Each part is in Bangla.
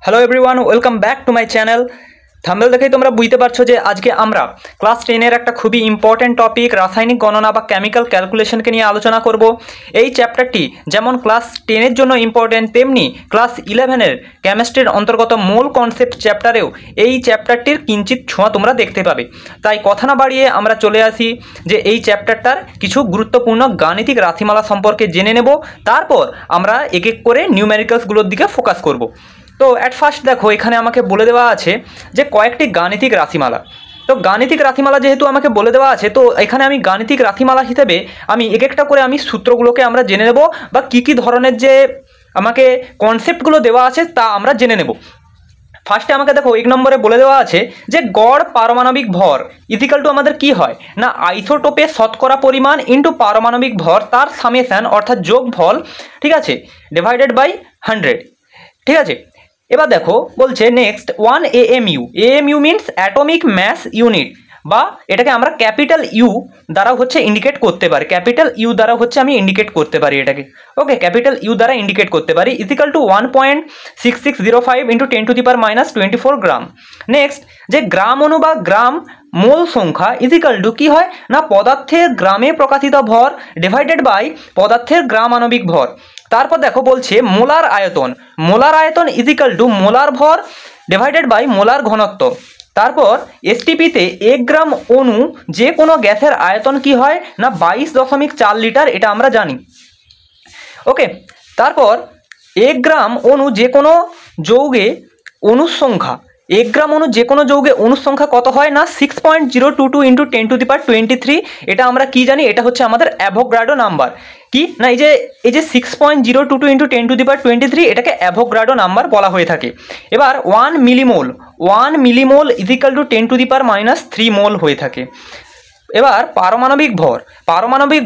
Hello everyone, welcome back to my channel. Thumbnail দেখেই তোমরা বুঝতে পারছো যে আজকে আমরা ক্লাস 10-এর একটা খুবই ইম্পর্টেন্ট টপিক রাসায়নিক গণনা বা কেমিক্যাল ক্যালকুলেশনকে নিয়ে আলোচনা করব। এই চ্যাপ্টারটি যেমন ক্লাস 10-এর জন্য ইম্পর্টেন্ট, তেমনি ক্লাস 11-এর কেমিস্ট্রির অন্তর্গত মূল কনসেপ্ট চ্যাপ্টারেও এই চ্যাপ্টারটির কিঞ্চিত ছোঁয়া তোমরা দেখতে পাবে। তাই কথা না বাড়িয়ে আমরা চলে আসি যে এই চ্যাপ্টারটার কিছু গুরুত্বপূর্ণ গাণিতিক রাশিমালা সম্পর্কে জেনে নেব, তারপর আমরা এক এক করে নিউমেরিক্যালসগুলোর দিকে ফোকাস করব। তো অ্যাট ফার্স্ট দেখো, এখানে আমাকে বলে দেওয়া আছে যে কয়েকটি গাণিতিক রাশিমালা। তো গাণিতিক রাশিমালা যেহেতু আমাকে বলে দেওয়া আছে, তো এখানে আমি গাণিতিক রাশিমালা হিসেবে আমি এক একটা করে আমি সূত্রগুলোকে আমরা জেনে নেব, বা কী কী ধরনের যে আমাকে কনসেপ্টগুলো দেওয়া আছে তা আমরা জেনে নেব। ফার্স্টে আমাকে দেখো 1 নম্বরে বলে দেওয়া আছে যে গড় পারমাণবিক ভর ইজিক্যাল টু আমাদের কি হয় না, আইসোটোপের শতকরা পরিমাণ ইন্টু পারমাণবিক ভর তার সামেশন অর্থাৎ যোগফল, ঠিক আছে, ডিভাইডেড বাই 100। ঠিক আছে, এবার দেখো বলছে next 1 AMU। AMU means atomic mass unit, বা এটাকে আমরা ক্যাপিটাল ইউ দ্বারা হচ্ছে ইন্ডিকেট করতে পারি। ক্যাপিটাল ইউ দ্বারা হচ্ছে আমি ইন্ডিকেট করতে পারি এটাকে, ওকে, ক্যাপিটাল ইউ দ্বারা ইন্ডিকেট করতে পারি। ইজিক্যাল টু 1.6605 ইন্টু 10⁻24 গ্রাম। নেক্সট যে গ্রাম অণু বা গ্রাম মোল সংখ্যা ইজিক্যাল টু কী হয় না, পদার্থের গ্রামে প্রকাশিত ভর ডিভাইডেড বাই পদার্থের গ্রাম আণবিক ভর। তারপর দেখো বলছে মোলার আয়তন। মোলার আয়তন ইজিক্যাল টু মোলার ভর ডিভাইডেড বাই মোলার ঘনত্ব। তারপর এসটিপিতে 1 গ্রাম অণু যে কোনো গ্যাসের আয়তন কি হয় না 22.4 লিটার, এটা আমরা জানি, ওকে। তারপর 1 গ্রাম অণু যে কোনো যৌগে অণুর সংখ্যা, 1 গ্রাম অণু যে কোনো যৌগে অণুর সংখ্যা কত হয় না 6.022 ইন্টু 10⁻23। এটা আমরা কি জানি, এটা হচ্ছে আমাদের অ্যাভোগাড্রো নাম্বার। কি না, এই যে 6.022 ইন্টু 10⁻23 এটাকে অ্যাভোগাড্রো নাম্বার বলা হয়ে থাকে। এবার 1 মিলিমোল ইজিক্যাল টু 10⁻³ মোল হয়ে থাকে। এবার পারমাণবিক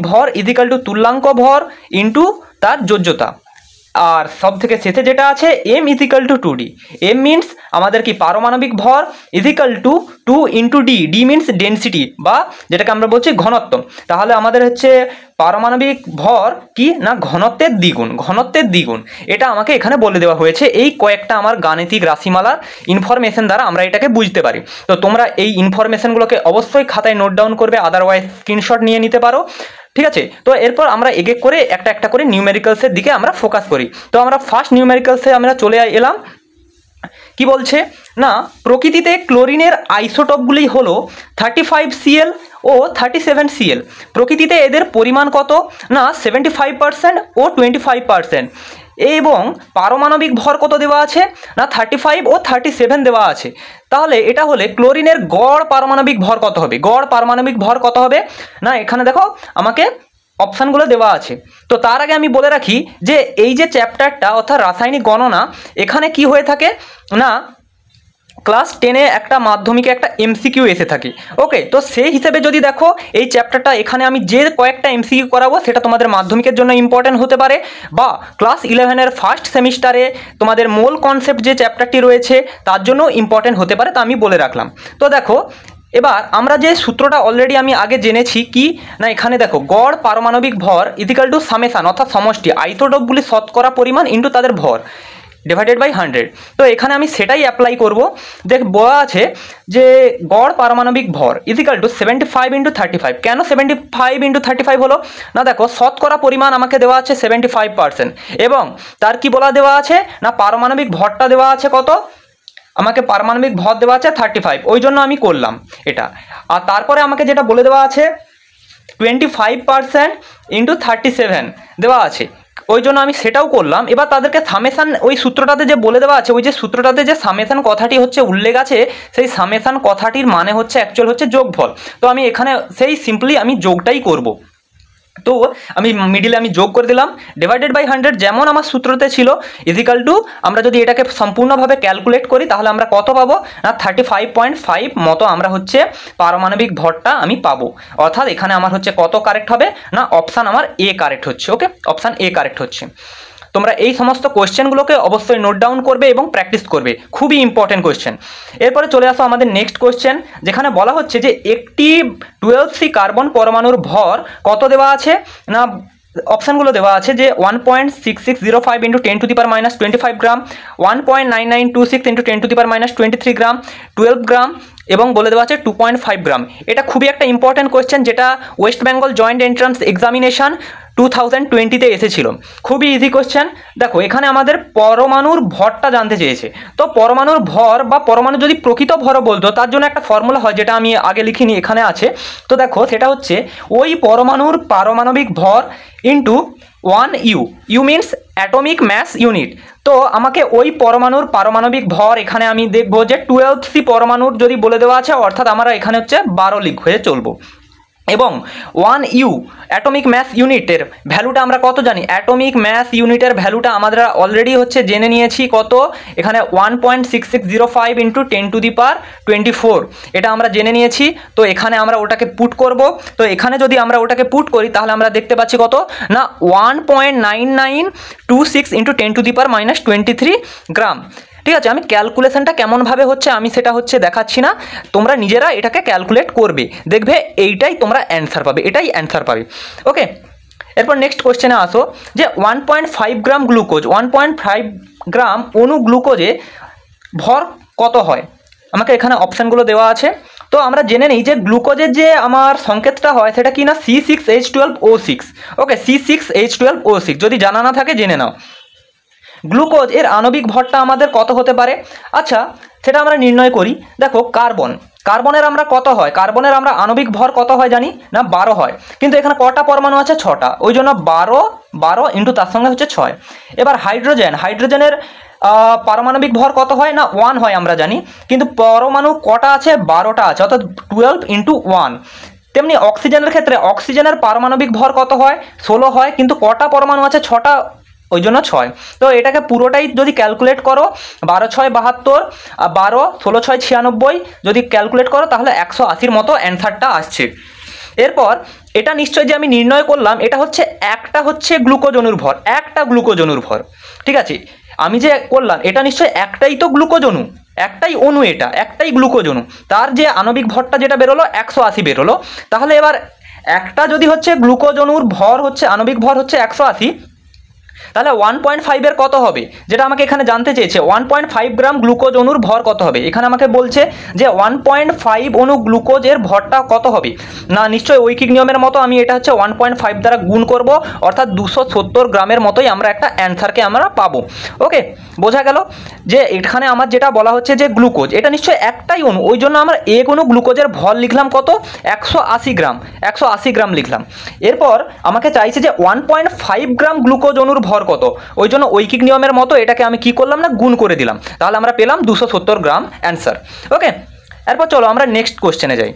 ভর ইজিক্যাল টু তুল্যাঙ্ক ভর ইন্টু তার যোজ্যতা। আর সব থেকে শেষে যেটা আছে M equal to 2D। M means আমাদের কি পারমাণবিক ভর equal to 2 into D means density, বা যেটাকে আমরা বলছি ঘনত্ব। তাহলে আমাদের হচ্ছে পারমাণবিক ভর কি না ঘনত্বের দ্বিগুণ। এটা আমাকে এখানে বলে দেওয়া হয়েছে। এই কয়েকটা আমার গাণিতিক রাশিমালার ইনফরমেশন দ্বারা আমরা এটাকে বুঝতে পারি। তো তোমরা এই ইনফরমেশনগুলোকে অবশ্যই খাতায় নোট ডাউন করবে, আদারওয়াইজ স্ক্রিনশট নিয়ে নিতে পারো, ঠিক আছে। তো এরপর আমরা এক এক করে একটা করে নিউমেরিক্যালসের দিকে আমরা ফোকাস করি। তো আমরা ফার্স্ট নিউমেরিক্যালসে আমরা চলে এলাম। কি বলছে না, প্রকৃতিতে ক্লোরিনের আইসোটোপগুলি হলো 35Cl ও 37Cl। প্রকৃতিতে এদের পরিমাণ কত না 75% ও 25%। এবং পারমাণবিক ভর কত দেওয়া আছে না 35 ও 37 দেওয়া আছে। তাহলে এটা হলে ক্লোরিনের গড় পারমাণবিক ভর কত হবে না, এখানে দেখো আমাকে অপশানগুলো দেওয়া আছে। তো তার আগে আমি বলে রাখি যে এই যে চ্যাপ্টারটা অর্থাৎ রাসায়নিক গণনা, এখানে কি হয়ে থাকে না ক্লাস 10-এ একটা মাধ্যমিকে একটা এমসিকিউ এসে থাকে, ওকে। তো সেই হিসেবে যদি দেখো এই চ্যাপ্টারটা এখানে আমি যে কয়েকটা এমসিকিউ করাবো সেটা তোমাদের মাধ্যমিকের জন্য ইম্পর্টেন্ট হতে পারে, বা ক্লাস 11-এর ফার্স্ট সেমিস্টারে তোমাদের মূল কনসেপ্ট যে চ্যাপ্টারটি রয়েছে তার জন্য ইম্পর্টেন্ট হতে পারে, তা আমি বলে রাখলাম। তো দেখো এবার আমরা যে সূত্রটা অলরেডি আমি আগে জেনেছি কি না, এখানে দেখো গড় পারমাণবিক ভর ইজিক্যাল টু সামেশান অর্থাৎ সমষ্টি আইসোটোপগুলি শতকরা পরিমাণ ইন্টু তাদের ভর ডিভাইডেড বাই 100। তো এখানে আমি সেটাই অ্যাপ্লাই করব। বলা আছে যে গড় পারমাণবিক ভর ইজিক্যাল টু 75 ইন্টু 35। কেন 75 ইন্টু 35 হলো না, দেখো শতকরা পরিমাণ আমাকে দেওয়া আছে 75%, এবং তার কি বলা দেওয়া আছে না পারমাণবিক ভরটা দেওয়া আছে কত, আমাকে পারমাণবিক ভর দেওয়া আছে 35, ওই জন্য আমি করলাম এটা। আর তারপরে আমাকে যেটা বলে দেওয়া আছে 25% ইন্টু 37 দেওয়া আছে, ওই জন্য আমি সেটাও করলাম। এবার তাদেরকে সামেশান, ওই সূত্রটাতে যে বলে দেওয়া আছে, ওই যে সূত্রটাতে যে সামেশান কথাটি হচ্ছে উল্লেখ আছে, সেই সামেশান কথাটির মানে হচ্ছে অ্যাকচুয়াল হচ্ছে যোগফল। তো আমি এখানে সেই সিম্পলি আমি যোগটাই করব। তো আমি মিডিলে আমি যোগ করে দিলাম ডিভাইডেড বাই 100 যেমন আমার সূত্রতে ছিল, ইজিক্যাল টু আমরা যদি এটাকে সম্পূর্ণভাবে ক্যালকুলেট করি তাহলে আমরা কত পাবো না 35.5 মতো আমরা হচ্ছে পারমাণবিক ভরটা আমি পাবো। অর্থাৎ এখানে আমার হচ্ছে কত কারেক্ট হবে না অপশান আমার এ কারেক্ট হচ্ছে, ওকে, অপশান এ কারেক্ট হচ্ছে। তোমরা এই সমস্ত কোয়েশ্চেনগুলোকে অবশ্যই নোট ডাউন করবে এবং প্র্যাকটিস করবে, খুবই ইম্পর্টেন্ট কোয়েশ্চেন। এরপরে চলে আসো আমাদের নেক্সট কোয়েশ্চেন, যেখানে বলা হচ্ছে যে একটি 12C কার্বন পরমাণুর ভর কত দেওয়া আছে না অপশানগুলো দেওয়া আছে যে 1.6605 ইন্টু 10⁻25 গ্রাম, 1.9926 ইন্টু 10⁻23 গ্রাম, 12 গ্রাম এবং বলে দেওয়া আছে 2.5 গ্রাম। এটা খুবই একটা ইম্পর্ট্যান্ট কোয়েশ্চেন, যেটা West Bengal joint entrance examination 2020-তে এসেছিল। খুবই ইজি কোয়েশ্চেন। দেখো এখানে আমাদের পরমাণুর ভরটা জানতে চেয়েছে। তো পরমাণুর ভর বা পরমাণু যদি প্রকৃত ভরও বলতো, তার জন্য একটা ফর্মুলা হয় যেটা আমি আগে লিখিনি, এখানে আছে। তো দেখো সেটা হচ্ছে ওই পরমাণুর পারমাণবিক ভর into 1U, U means atomic mass unit. তো আমাকে ওই পরমাণুর পারমাণবিক ভর এখানে আমি দেখবো যে 12C পরমাণুর যদি বলে দেওয়া আছে, অর্থাৎ আমরা এখানে হচ্ছে 12 লিখে চলবো। এবং 1U অ্যাটমিক ম্যাস ইউনিটের ভ্যালুটা আমরা কত জানি? অ্যাটমিক ম্যাস ইউনিটের ভ্যালুটা আমরা অলরেডি হচ্ছে জেনে নিয়েছি কত, এখানে 1.6605 ইন্টু 10⁻24 এটা আমরা জেনে নিয়েছি। তো এখানে আমরা ওটাকে পুট করব। তো এখানে যদি আমরা ওটাকে পুট করি তাহলে আমরা দেখতে পাচ্ছি কত না 1.9926 ইন্টু 10⁻23 গ্রাম। ঠিক আছে, আমি ক্যালকুলেশনটা কেমনভাবে হচ্ছে আমি সেটা হচ্ছে দেখাচ্ছি না, তোমরা নিজেরা এটাকে ক্যালকুলেট করবে, দেখবে এইটাই তোমরা অ্যান্সার পাবে, এটাই অ্যান্সার পাবে। ওকে, এরপর নেক্সট কোশ্চেনে আসো যে 1.5 গ্রাম গ্লুকোজ, 1.5 গ্রাম অনু গ্লুকোজে ভর কত হয়? আমাকে এখানে অপশানগুলো দেওয়া আছে। তো আমরা জেনে নিই যে গ্লুকোজের যে আমার সংকেতটা হয় সেটা কি না C6H12O6। ওকে, C6H12O6 যদি জানা না থাকে জেনে নাও। গ্লুকোজ এর আণবিক ভরটা আমাদের কত হতে পারে? আচ্ছা সেটা আমরা নির্ণয় করি। দেখো কার্বনের আমরা কত হয়, কার্বনের আমরা আণবিক ভর কত হয় জানি না 12 হয়, কিন্তু এখানে কটা পরমাণু আছে? 6টা, ওই জন্য 12 ইন্টু তার সঙ্গে হচ্ছে 6। এবার হাইড্রোজেনের পারমাণবিক ভর কত হয় না 1 হয় আমরা জানি, কিন্তু পরমাণু কটা আছে? 12টা আছে, অর্থাৎ 12 ইন্টু 1। তেমনি অক্সিজেনের ক্ষেত্রে অক্সিজেনের পারমাণবিক ভর কত হয়? 16 হয়, কিন্তু কটা পরমাণু আছে? 6টা, ওই জন্য 6। তো এটাকে পুরোটাই যদি ক্যালকুলেট করো 12 6 72, 12 16 6 96, যদি ক্যালকুলেট করো তাহলে 180-র মতো অ্যান্সারটা আসছে। এরপর এটা নিশ্চয়ই যে আমি নির্ণয় করলাম এটা হচ্ছে একটা হচ্ছে গ্লুকোজ অণুর ভর, একটা গ্লুকোজ অণুর ভর। ঠিক আছে, আমি যে করলাম এটা নিশ্চয়ই একটাই তো গ্লুকোজ অণু, একটাই অণু, এটা একটাই গ্লুকোজ অণু, তার যে আণবিক ভরটা যেটা বেরোলো 180 বেরোলো। তাহলে এবার একটা যদি হচ্ছে গ্লুকোজ অণুর ভর হচ্ছে আণবিক ভর হচ্ছে 180, তাহলে 1.5 এর কত হবে যেটা আমাকে এখানে জানতে চেয়েছে। 1.5 গ্রাম গ্লুকোজ অণুর ভর কত হবে? এখানে আমাকে বলছে যে 1.5 অণু গ্লুকোজের ভরটা কত হবে। না নিশ্চয়ই ঐকিক নিয়মের মতো আমি এটা হচ্ছে 1.5 দ্বারা গুণ করব, অর্থাৎ 270 গ্রামের মতোই আমরা একটা অ্যান্সারকে আমরা পাবো। ওকে, বোঝা গেল যে এখানে আমার যেটা বলা হচ্ছে যে গ্লুকোজ এটা নিশ্চয়ই একটাই অণু, ওই জন্য আমরা এক অণু গ্লুকোজের ভর লিখলাম কত? 180 গ্রাম, 180 গ্রাম লিখলাম। এরপর আমাকে চাইছে যে 1.5 গ্রাম গ্লুকোজ অণুর ভর কত, ওই জন্য ঐকিক নিয়মের মতো এটাকে আমি কি করলাম না গুণ করে দিলাম, তাহলে আমরা পেলাম 270 গ্রাম অ্যান্সার। ওকে, এরপর চলো আমরা নেক্সট কোশ্চেনে যাই।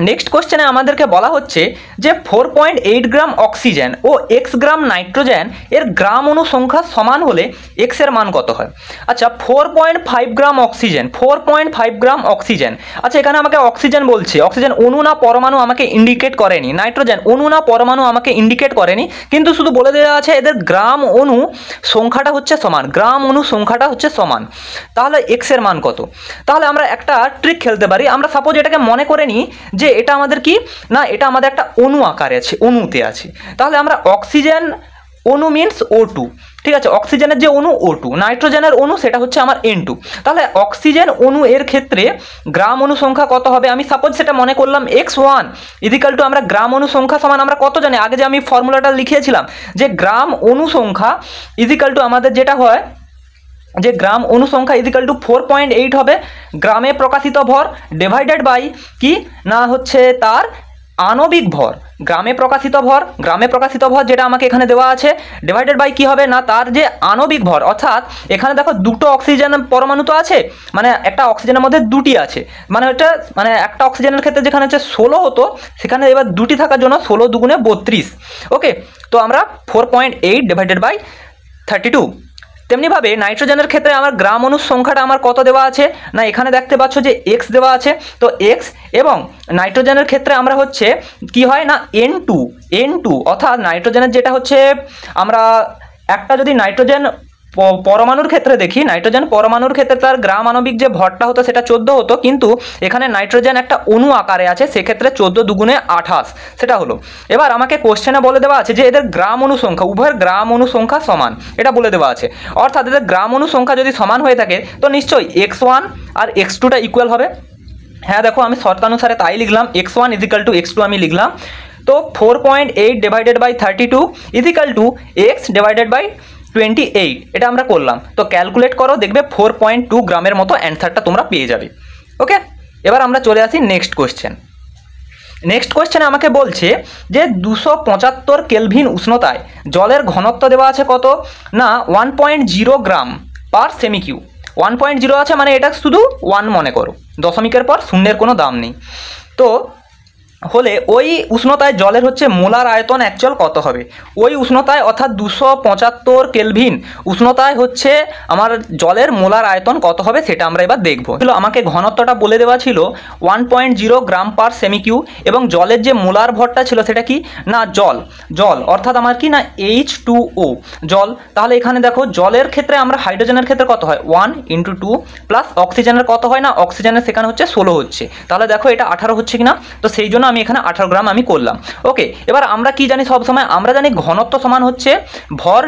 নেক্সট কোশ্চেনে আমাদেরকে বলা হচ্ছে যে 4.8 গ্রাম অক্সিজেন ও x গ্রাম নাইট্রোজেন এর গ্রাম অণু সংখ্যা সমান হলে x এর মান কত হয়? আচ্ছা 4.5 গ্রাম অক্সিজেন, 4.5 গ্রাম অক্সিজেন। আচ্ছা এখানে আমাকে অক্সিজেন বলছে, অক্সিজেন অণু না পরমাণু আমাকে ইন্ডিকেট করেনি, নাইট্রোজেন অণু না পরমাণু আমাকে ইন্ডিকেট করেনি, কিন্তু শুধু বলে দেওয়া আছে এদের গ্রাম অণু সংখ্যাটা হচ্ছে সমান, গ্রাম অণু সংখ্যাটা হচ্ছে সমান। তাহলে x এর মান কত? তাহলে আমরা একটা ট্রিক খেলতে পারি। আমরা সাপোজ এটাকে মনে করে নিই যে এটা আমাদের কি না, এটা আমাদের একটা অণু আকারে আছে, অণুতে আছে। তাহলে আমরা অক্সিজেন অণু মিনস O2, ঠিক আছে, অক্সিজেনের যে অণু O2, নাইট্রোজেনের অণু সেটা হচ্ছে আমার N2। তাহলে অক্সিজেন অণু এর ক্ষেত্রে গ্রাম অণু সংখ্যা কত হবে? আমি সাপোজ সেটা মনে করলাম x1 ইজিক্যাল টু আমরা গ্রাম অণু সংখ্যা সমান আমরা কত জানি, আগে যে আমি ফর্মুলাটা লিখিয়েছিলাম যে গ্রাম অণু সংখ্যা ইজিক্যাল টু আমাদের যেটা হয় যে গ্রাম অণু সংখ্যা ইজিক্যাল টু 4.8 হবে গ্রামে প্রকাশিত ভর ডিভাইডেড বাই কি না হচ্ছে তার আণবিক ভর, গ্রামে প্রকাশিত ভর যেটা আমাকে এখানে দেওয়া আছে ডিভাইডেড বাই কি হবে না তার যে আণবিক ভর। অর্থাৎ এখানে দেখো দুটো অক্সিজেন পরমাণু তো আছে, মানে একটা অক্সিজেনের মধ্যে দুটি আছে, মানে এটা মানে একটা অক্সিজেনের ক্ষেত্রে যেখানে হচ্ছে 16 হতো সেখানে এবার দুটি থাকার জন্য 16 দুগুণে 32। ওকে, তো আমরা 4.8 ডিভাইডেড বাই 32। তেমনিভাবে নাইট্রোজেনের ক্ষেত্রে আমার গ্রাম অণুর সংখ্যাটা আমার কত দেওয়া আছে না এখানে দেখতে পাচ্ছ যে x দেওয়া আছে, তো x এবং নাইট্রোজেনের ক্ষেত্রে আমরা হচ্ছে কি হয় না N2 অর্থাৎ নাইট্রোজেনের যেটা হচ্ছে আমরা একটা যদি নাইট্রোজেন পরমাণুর ক্ষেত্রে দেখি, নাইট্রোজেন পরমাণুর ক্ষেত্রে তার গ্রাম আণবিক যে ভরটা হতো সেটা 14 হতো, কিন্তু এখানে নাইট্রোজেন একটা অণু আকারে আছে, সেক্ষেত্রে 14 দুগুণে 28 সেটা হলো। এবার আমাকে কোশ্চেনে বলে দেওয়া আছে যে এদের গ্রাম অণু সংখ্যা, উভয়ের গ্রাম অণু সংখ্যা সমান, এটা বলে দেওয়া আছে। অর্থাৎ এদের গ্রাম অণু সংখ্যা যদি সমান হয়ে থাকে তো নিশ্চয়ই x1 আর x2টা ইকুয়াল হবে। হ্যাঁ দেখো আমি শর্তানুসারে তাই লিখলাম, x1 ইজিক্যাল টু x2 আমি লিখলাম। তো 4.8 divided by 32 equal to x divided by 28, এটা আমরা করলাম। তো ক্যালকুলেট করো, দেখবে 4.2 গ্রামের মতো অ্যান্সারটা তোমরা পেয়ে যাবে। ওকে, এবার আমরা চলে আসি নেক্সট কোশ্চেন। নেক্সট কোশ্চেনে আমাকে বলছে যে 275 কেলভিন উষ্ণতায় জলের ঘনত্ব দেওয়া আছে কত, না 1.0 গ্রাম পার সেমি কিউ। 1.0 আছে মানে এটা শুধু 1 মনে করো, দশমিকের পর শূন্যের কোনো দাম নেই। তো হলে ওই উষ্ণতায় জলের হচ্ছে মোলার আয়তন অ্যাকচুয়াল কত হবে। ওই উষ্ণতায় অর্থাৎ 275 কেলভিন উষ্ণতায় হচ্ছে আমার জলের মোলার আয়তন কত হবে সেটা আমরা এবার দেখব। আমাকে ঘনত্বটা বলে দেওয়া ছিল 1.0 গ্রাম পার সেমি কিউ, এবং জলের যে মোলার ভরটা ছিল সেটা কি, না জল অর্থাৎ আমার কি, না H2O জল। তাহলে এখানে দেখো জলের ক্ষেত্রে আমরা হাইড্রোজেনের ক্ষেত্রে কত হয় 1 × 2 প্লাস অক্সিজেনের কত হয়, না অক্সিজেনের সেখানে হচ্ছে 16 হচ্ছে, তাহলে দেখো এটা 18 হচ্ছে কিনা। তো সেই জন্য আমি এখানে 18 গ্রাম আমি করলাম। ওকে, এবার আমরা কি জানি, সব সময় আমরা জানি ঘনত্ব সমান হচ্ছে ভর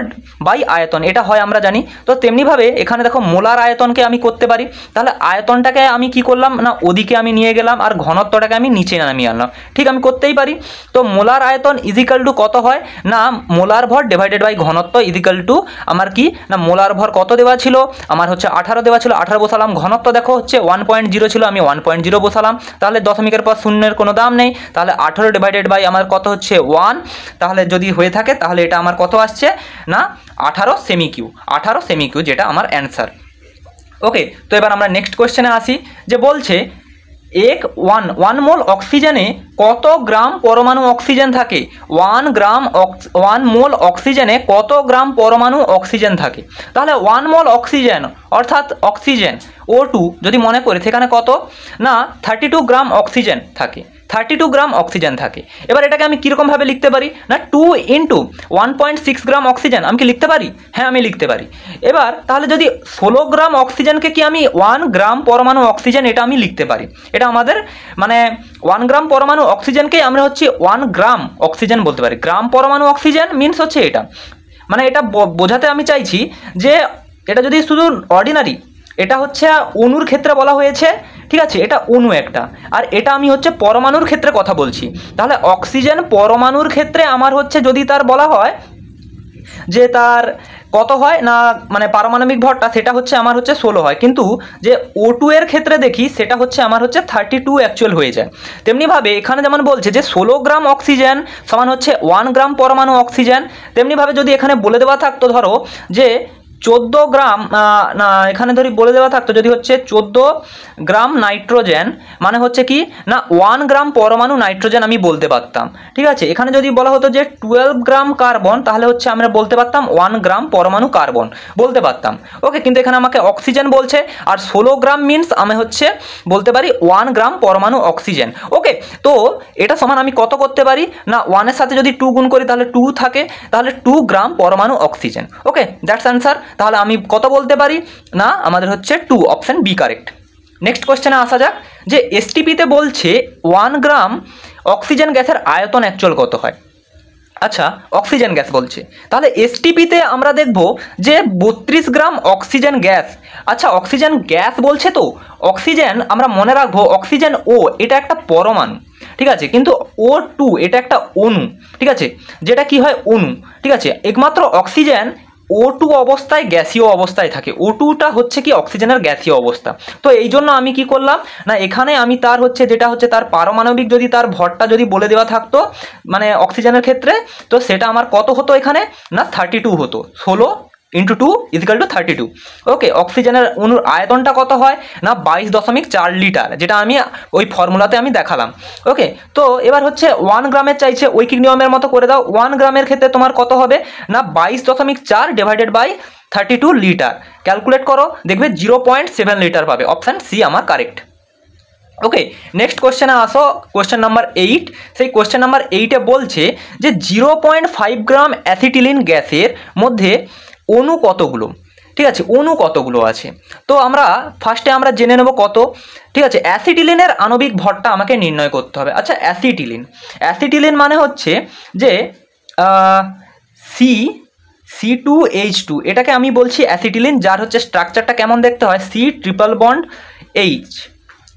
বাই আয়তন, এটা হয় আমরা জানি। তো তেমনিভাবে এখানে দেখো মোলার আয়তনকে আমি করতে পারি, তাহলে আয়তনটাকে আমি কি করলাম, না ওদিকে আমি নিয়ে গেলাম আর ঘনত্বটাকে আমি নিচে নামিয়ে আনলাম, ঠিক আমি করতেই পারি। তো মোলার আয়তন ইজিক্যাল টু কত হয়, না মোলার ভর ডিভাইডেড বাই ঘনত্ব ইজিক্যাল টু আমার কি, না মোলার ভর কত দেওয়া ছিল, আমার হচ্ছে 18 দেওয়া ছিল, 18 বসালাম। ঘনত্ব দেখো হচ্ছে 1.0 ছিল, আমি 1.0 বসালাম, তাহলে দশমিকের পর শূন্যের কোনো দাম নেই, তাহলে 18 ডিভাইডেড বাই আমার কত হচ্ছে 1, তাহলে যদি হয়ে থাকে তাহলে এটা আমার কত আসছে, না 18 সেমি কিউ, 18 সেমি কিউ, যেটা আমার অ্যান্সার। ওকে, তো এবার আমরা নেক্সট কোশ্চেনে আসি, যে বলছে ওয়ান মোল অক্সিজেনে কত গ্রাম পরমাণু অক্সিজেন থাকে। 1 মোল অক্সিজেনে কত গ্রাম পরমাণু অক্সিজেন থাকে। তাহলে 1 মোল অক্সিজেন অর্থাৎ অক্সিজেন O2 যদি মনে করি সেখানে কত, না 32 গ্রাম অক্সিজেন থাকে, 32 গ্রাম অক্সিজেন থাকে। এবার এটাকে আমি কীরকমভাবে লিখতে পারি, না 2 × 1.6 গ্রাম অক্সিজেন আমি কি লিখতে পারি, হ্যাঁ আমি লিখতে পারি। এবার তাহলে যদি 16 গ্রাম অক্সিজেনকে কি আমি 1 গ্রাম পরমাণু অক্সিজেন এটা আমি লিখতে পারি। এটা আমাদের মানে 1 গ্রাম পরমাণু অক্সিজেনকেই আমরা হচ্ছে 1 গ্রাম অক্সিজেন বলতে পারি। গ্রাম পরমাণু অক্সিজেন মিনস হচ্ছে এটা, মানে এটা বোঝাতে আমি চাইছি যে এটা যদি শুধু অর্ডিনারি, এটা হচ্ছে অণুর ক্ষেত্রে বলা হয়েছে, ঠিক আছে, এটা অণু একটা, আর এটা আমি হচ্ছে পরমাণুর ক্ষেত্রে কথা বলছি। তাহলে অক্সিজেন পরমাণুর ক্ষেত্রে আমার হচ্ছে যদি তার বলা হয় যে তার কত হয়, না মানে পারমাণবিক ভরটা সেটা হচ্ছে আমার হচ্ছে 16 হয়, কিন্তু যে O2 এর ক্ষেত্রে দেখি সেটা হচ্ছে আমার হচ্ছে 32 অ্যাকচুয়াল হয়ে যায়। তেমনিভাবে এখানে যেমন বলছে যে 16 গ্রাম অক্সিজেন সমান হচ্ছে 1 গ্রাম পরমাণু অক্সিজেন, তেমনিভাবে যদি এখানে বলে দেওয়া থাকতো ধরো যে 14 গ্রাম, না এখানে ধরি বলে দেওয়া থাকতো যদি হচ্ছে 14 গ্রাম নাইট্রোজেন, মানে হচ্ছে কি, না 1 গ্রাম পরমাণু নাইট্রোজেন আমি বলতে পারতাম, ঠিক আছে। এখানে যদি বলা হতো যে 12 গ্রাম কার্বন, তাহলে হচ্ছে আমরা বলতে পারতাম 1 গ্রাম পরমাণু কার্বন বলতে পারতাম। ওকে, কিন্তু এখানে আমাকে অক্সিজেন বলছে, আর 16 গ্রাম মিনস আমি হচ্ছে বলতে পারি 1 গ্রাম পরমাণু অক্সিজেন। ওকে, তো এটা সমান আমি কত করতে পারি, না 1 এর সাথে যদি 2 গুণ করি তাহলে 2 থাকে, তাহলে 2 গ্রাম পরমাণু অক্সিজেন। Okay, that's answer. তাহলে আমি কত বলতে পারি, না আমাদের হচ্ছে 2, অপশান বি কারেক্ট। নেক্সট কোশ্চেনে আসা যাক, যে এসটিপিতে বলছে 1 গ্রাম অক্সিজেন গ্যাসের আয়তন অ্যাকচুয়াল কত হয়। আচ্ছা, অক্সিজেন গ্যাস বলছে, তাহলে এসটিপিতে আমরা দেখব যে 32 গ্রাম অক্সিজেন গ্যাস। আচ্ছা, অক্সিজেন গ্যাস বলছে, তো অক্সিজেন আমরা মনে রাখবো অক্সিজেন ও এটা একটা পরমাণু, ঠিক আছে, কিন্তু O2 এটা একটা অণু, ঠিক আছে, যেটা কি হয় অণু, ঠিক আছে। একমাত্র অক্সিজেন O2 অবস্থায় গ্যাসীয় অবস্থায় থাকে, O2টা হচ্ছে কি অক্সিজেনের গ্যাসীয় অবস্থা। তো এই জন্য আমি কি করলাম, না এখানে আমি তার হচ্ছে যেটা হচ্ছে তার পারমাণবিক যদি তার ভরটা যদি বলে দেওয়া থাকতো মানে অক্সিজেনের ক্ষেত্রে, তো সেটা আমার কত হতো এখানে, না 32 হতো, 16 × 2 = 32। ওকে, অক্সিজেনের অণুর আয়তনটা কত হয়, না 22.4 লিটার, যেটা আমি ওই ফর্মুলাতে আমি দেখালাম। ওকে, তো এবার হচ্ছে 1 গ্রামের চাইছে, ঐকিক নিয়মের মতো করে দাও। 1 গ্রামের ক্ষেত্রে তোমার কত হবে, না 22.4 ডিভাইডেড বাই 32 লিটার, ক্যালকুলেট করো, দেখবে 0.7 লিটার পাবে, অপশান সি আমার কারেক্ট। ওকে, নেক্সট কোশ্চেনে আসো, কোশ্চেন নাম্বার 8। সেই কোশ্চেন নাম্বার 8-এ বলছে যে 0.5 গ্রাম অ্যাসিটিলিন গ্যাসের মধ্যে অণু কতগুলো। ঠিক আছে, অণু কতগুলো আছে। তো আমরা ফার্স্টে আমরা জেনে নেব কত। ঠিক আছে, অ্যাসিটিলিনের আণবিক ভরটা আমাকে নির্ণয় করতে হবে। আচ্ছা, অ্যাসিটিলিন মানে হচ্ছে যে C2H2, এটাকে আমি বলছি অ্যাসিটিলিন, যার হচ্ছে স্ট্রাকচারটা কেমন দেখতে হয়, C∧H।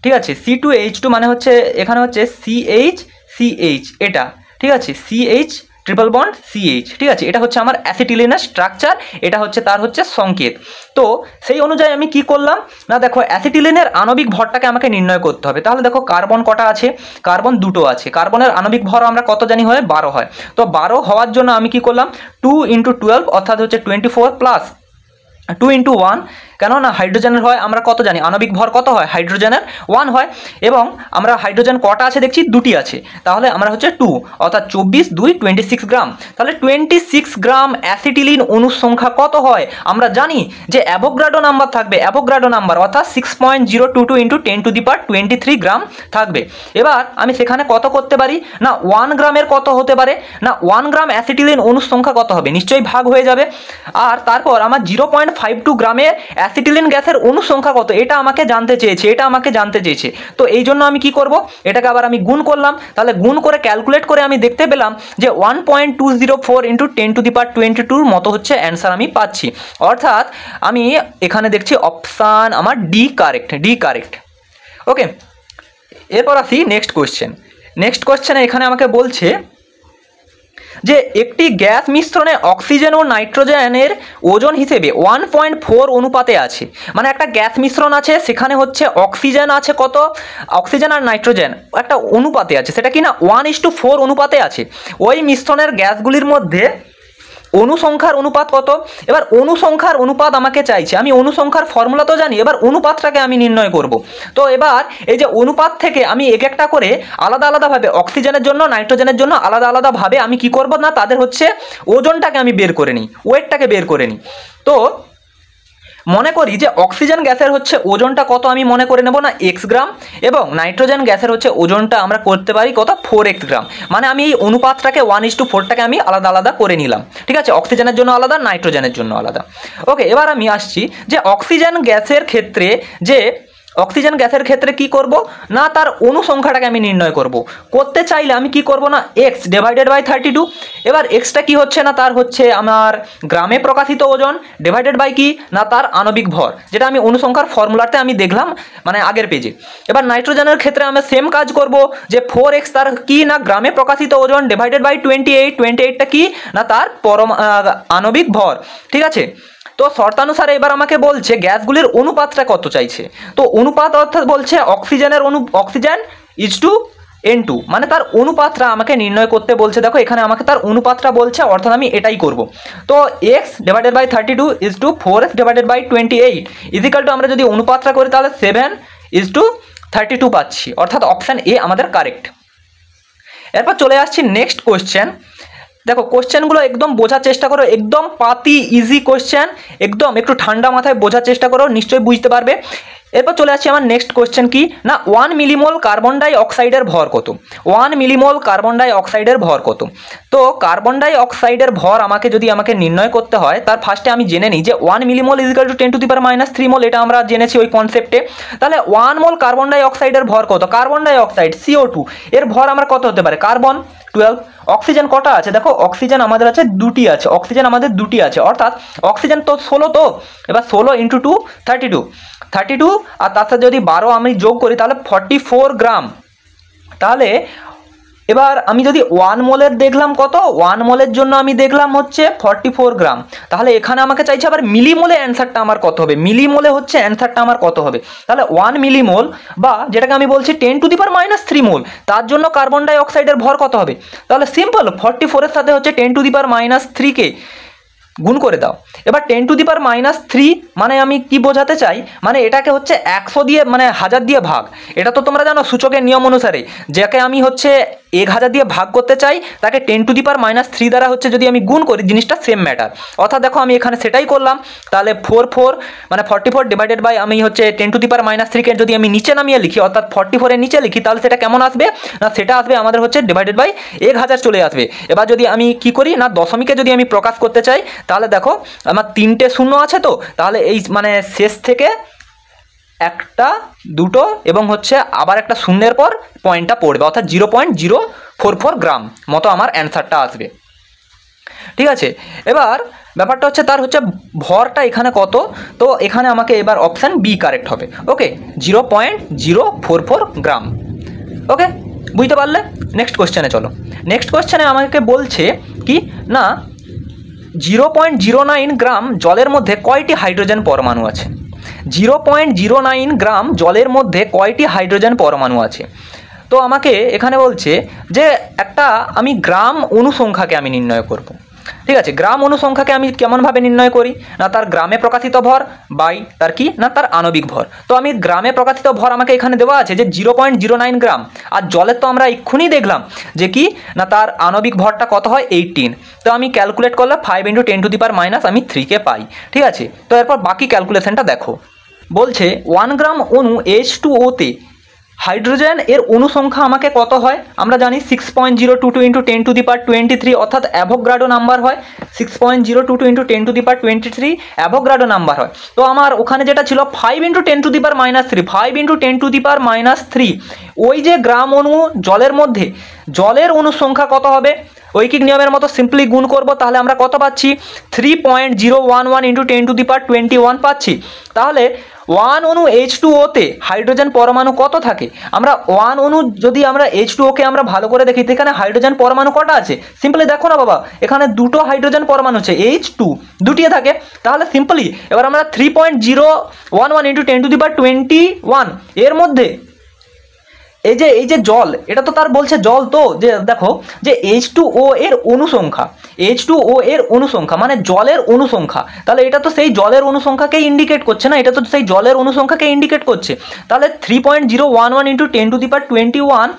ঠিক আছে, C2H2 মানে হচ্ছে এখানে হচ্ছে CH এটা। ঠিক আছে, CH∧CH। ঠিক আছে, এটা হচ্ছে আমার অ্যাসিটিলিনের স্ট্রাকচার, এটা হচ্ছে তার হচ্ছে সংকেত। তো সেই অনুযায়ী আমি কি করলাম না, দেখো অ্যাসিটিলিনের আণবিক ভরটাকে আমাকে নির্ণয় করতে হবে। তাহলে দেখো কার্বন কটা আছে, কার্বন দুটো আছে, কার্বনের আণবিক ভর আমরা কত জানি হয়, 12 হয়। তো 12 হওয়ার জন্য আমি কি করলাম, 2 × 12 অর্থাৎ হচ্ছে 24 প্লাস 2 × 1, কেননা হাইড্রোজেনের হয় আমরা কত জানি, আণবিক ভর কত হয়, হাইড্রোজেনের 1 হয়, এবং আমরা হাইড্রোজেন কটা আছে দেখছি, দুটি আছে, তাহলে আমরা হচ্ছে 2 অর্থাৎ 24 2 26 গ্রাম। তাহলে 26 গ্রাম অ্যাসিটিলিন অণুর সংখ্যা কত হয়, আমরা জানি যে অ্যাভোগাড্রো নাম্বার থাকবে, অ্যাভোগাড্রো নাম্বার অর্থাৎ 6.022 × 10⁻23 গ্রাম থাকবে। এবার আমি সেখানে কত করতে পারি না, 1 গ্রামের কত হতে পারে না, 1 গ্রাম অ্যাসিটিলিন অণুর সংখ্যা কত হবে, নিশ্চয়ই ভাগ হয়ে যাবে। আর তারপর আমার 0.52 গ্রামের অ্যাসিটিলিন গ্যাসের অণু সংখ্যা কত, এটা আমাকে জানতে চেয়েছে। তো এই জন্য আমি কি করব, এটাকে আবার আমি গুণ করলাম, তাহলে গুণ করে ক্যালকুলেট করে আমি দেখতে পেলাম যে 1.204 × 10⁻22 মতো হচ্ছে অ্যান্সার আমি পাচ্ছি। অর্থাৎ আমি এখানে দেখছি অপশান আমার ডি কারেক্ট। ওকে, এরপর আসি নেক্সট কোয়েশ্চেনে। এখানে আমাকে বলছে যে একটি গ্যাস মিশ্রণে অক্সিজেন ও নাইট্রোজেনের ওজন হিসেবে 1.4 অনুপাতে আছে। মানে একটা গ্যাস মিশ্রণ আছে, সেখানে হচ্ছে অক্সিজেন আছে কত, অক্সিজেন আর নাইট্রোজেন একটা অনুপাতে আছে, সেটা কি না 1:4 অনুপাতে আছে। ওই মিশ্রণের গ্যাসগুলির মধ্যে অনুসংখ্যার অনুপাত কত। এবার অনুসংখ্যার অনুপাত আমাকে চাইছে, আমি অনুসংখ্যার ফর্মুলা তো জানি, এবার অনুপাতটাকে আমি নির্ণয় করব। তো এবার এই যে অনুপাত থেকে আমি এক একটা করে আলাদা আলাদাভাবে অক্সিজেনের জন্য নাইট্রোজেনের জন্য আলাদা আলাদাভাবে আমি কি করব না, তাদের হচ্ছে ওজনটাকে আমি বের করে নিই, ওয়েটটাকে বের করে নিই। তো মনে করি যে অক্সিজেন গ্যাসের হচ্ছে ওজনটা কত, আমি মনে করে নেব না x গ্রাম, এবং নাইট্রোজেন গ্যাসের হচ্ছে ওজনটা আমরা করতে পারি কত, 4x গ্রাম। মানে আমি এই অনুপাতটাকে 1:4টাকে আমি আলাদা আলাদা করে নিলাম। ঠিক আছে, অক্সিজেনের জন্য আলাদা, নাইট্রোজেনের জন্য আলাদা। ওকে, এবার আমি আসছি যে অক্সিজেন গ্যাসের ক্ষেত্রে কি করব না, তার অনুসংখ্যাটাকে আমি নির্ণয় করতে চাইলে আমি কি করব না, x/32। এবার এক্সটা কি হচ্ছে না, তার হচ্ছে আমার গ্রামে প্রকাশিত ওজন ডিভাইডেড বাই কি না, তার আণবিক ভর, যেটা আমি অনুসংখ্যার ফর্মুলাতে আমি দেখলাম মানে আগের পেজে। এবার নাইট্রোজেনের ক্ষেত্রে আমরা সেম কাজ করব, যে 4x তার কি না গ্রামে প্রকাশিত ওজন ডিভাইডেড বাই 28টা কি না তার আণবিক ভর। ঠিক আছে, তো শর্তানুসারে এবার আমাকে বলছে গ্যাসগুলির অনুপাতটা কত চাইছে। তো অনুপাত অর্থাৎ বলছে অক্সিজেন N2, মানে তার অনুপাতটা আমাকে নির্ণয় করতে বলছে। দেখো এখানে আমাকে তার অনুপাতটা বলছে, অর্থাৎ আমি এটাই করব। তো x/32 = 4x/28 ইজিক্যাল টু আমরা যদি অনুপাতটা করি তাহলে 7:32 পাচ্ছি, অর্থাৎ অপশান এ আমাদের কারেক্ট। এরপর চলে আসছি নেক্সট কোয়েশ্চেন। দেখো কোশ্চেনগুলো একদম বোঝার চেষ্টা করো, একদম পাতি ইজি কোশ্চেন, একদম একটু ঠান্ডা মাথায় বোঝার চেষ্টা করো, নিশ্চয়ই বুঝতে পারবে। এরপর চলে আসছি আমার নেক্সট কোশ্চেন কি না, 1 মিলিমোল কার্বন ডাই অক্সাইডের ভর কত। 1 মিলিমোল কার্বন ডাই অক্সাইডের ভর কত। তো কার্বন ডাই অক্সাইডের ভর আমাকে নির্ণয় করতে হয়, তার ফার্স্টে আমি জেনে নিই যে 1 মিলিমোল = 10⁻³ মোল, এটা আমরা জেনেছি ওই কনসেপ্টে। তাহলে 1 মোল কার্বন ডাই অক্সাইডের ভর কত, কার্বন ডাই অক্সাইড CO2 এর ভর আমার কত হতে পারে, কার্বন 12। অক্সিজেন কটা আছে, দেখো অক্সিজেন আমাদের আছে দুটি আছে, অর্থাৎ অক্সিজেন তো 16, তো এবার 16 × 2 32, আর তার সাথে যদি 12 আমি যোগ করি তাহলে 44 গ্রাম। তাহলে এবার আমি যদি 1 মোলের দেখলাম কত, 1 মোলের জন্য আমি দেখলাম হচ্ছে 44 গ্রাম। তাহলে এখানে আমাকে চাইছে আবার মিলিমোলে অ্যান্সারটা আমার কত হবে, মিলিমোলে হচ্ছে অ্যান্সারটা আমার কত হবে। তাহলে 1 মিলিমোল বা যেটাকে আমি বলছি 10⁻³ মোল, তার জন্য কার্বন ডাই অক্সাইডের ভর কত হবে। তাহলে সিম্পল 44 এর সাথে হচ্ছে 10⁻³ কে গুণ করে দাও। এবার 10⁻³ মানে আমি কি বোঝাতে চাই, মানে এটাকে হচ্ছে 100 দিয়ে মানে 1000 দিয়ে ভাগ। এটা তো তোমরা জানো সূচকের নিয়ম অনুসারে, যাকে আমি হচ্ছে 1000 দিয়ে ভাগ করতে চাই, তাকে 10⁻³ দ্বারা হচ্ছে যদি আমি গুণ করি, জিনিসটা সেম ম্যাটার। অর্থাৎ দেখো আমি এখানে সেটাই করলাম। তাহলে 44 মানে 44 ডিভাইডেড বাই আমি হচ্ছে 10⁻³ যদি আমি নিচে নামিয়ে লিখি, অর্থাৎ 44 এর নিচে লিখি, তাহলে সেটা কেমন আসবে না, সেটা আসবে আমাদের হচ্ছে ডিভাইডেড বাই 1000 চলে আসবে। এবার যদি আমি কি করি না, দশমিকে যদি আমি প্রকাশ করতে চাই, তাহলে দেখো আমার 3টে শূন্য আছে, তো তাহলে এই মানে শেষ থেকে একটা দুটো এবং হচ্ছে আবার একটা শূন্যের পর পয়েন্টটা পড়বে, অর্থাৎ 0.044 গ্রাম মতো আমার অ্যান্সারটা আসবে। ঠিক আছে, এবার ব্যাপারটা হচ্ছে তার হচ্ছে ভরটা এখানে কত, তো এখানে আমাকে এবার অপশান বি কারেক্ট হবে। ওকে, 0.044 গ্রাম। ওকে, বুঝতে পারলে? নেক্সট কোশ্চেনে চলো। নেক্সট কোশ্চেনে আমাকে বলছে কি না, 0.09 গ্রাম জলের মধ্যে কয়টি হাইড্রোজেন পরমাণু আছে? 0.09 গ্রাম জলের মধ্যে কয়টি হাইড্রোজেন পরমাণু আছে? তো আমাকে এখানে বলছে যে একটা আমি গ্রাম অনুসংখ্যাকে আমি নির্ণয় করব। ঠিক আছে, গ্রাম অনুসংখ্যাকে আমি কেমনভাবে নির্ণয় করি না, তার গ্রামে প্রকাশিত ভর বাই তার কি না তার আণবিক ভর। তো আমি গ্রামে প্রকাশিত ভর আমাকে এখানে দেওয়া আছে যে 0.09 গ্রাম, আর জলের তো আমরা এক্ষুনি দেখলাম যে কি না তার আণবিক ভরটা কত হয় 18। তো আমি ক্যালকুলেট করলে 5 × 10⁻³ কে পাই। ঠিক আছে, তো এরপর বাকি ক্যালকুলেশনটা দেখো। বলছে 1 গ্রাম অণু H2O তে হাইড্রোজেন এর অনুসংখ্যা আমাকে কত হয়? আমরা জানি 6.022 × 10⁻23, অর্থাৎ অ্যাভোগাড্রো নাম্বার হয়। 6.022 × 10⁻23 অ্যাভোগাড্রো নাম্বার হয়। তো আমার ওখানে যেটা ছিল 5 × 10⁻³ 5 × 10⁻³ ওই যে গ্রাম অণু জলের মধ্যে, জলের অনুসংখ্যা কত হবে? ঐকিক নিয়মের মতো সিম্পলি গুণ করব, তাহলে আমরা কত পাচ্ছি? 3.011 × 10⁻21 পাচ্ছি। তাহলে 1 অণু H2O তে হাইড্রোজেন পরমাণু কত থাকে? আমরা 1 অণু যদি আমরা H2O কে আমরা ভালো করে দেখি, এখানে হাইড্রোজেন পরমাণু কটা আছে? সিম্পলি দেখো না বাবা, এখানে দুটো হাইড্রোজেন পরমাণু আছে, H2 দুটিয়ে থাকে। তাহলে সিম্পলি এবার আমরা 3.011 × 10⁻21 এর মধ্যে এই যে জল, এটা তো তার বলছে জল, তো যে দেখো যে H2O এর অনুসংখ্যা, H2O এর অনুসংখ্যা মানে জলের অনুসংখ্যা, তাহলে এটা তো সেই জলের অনুসংখ্যাকেই ইন্ডিকেট করছে না, এটা তো সেই জলের অনুসংখ্যাকে ইন্ডিকেট করছে। তাহলে 3.011 × 10⁻21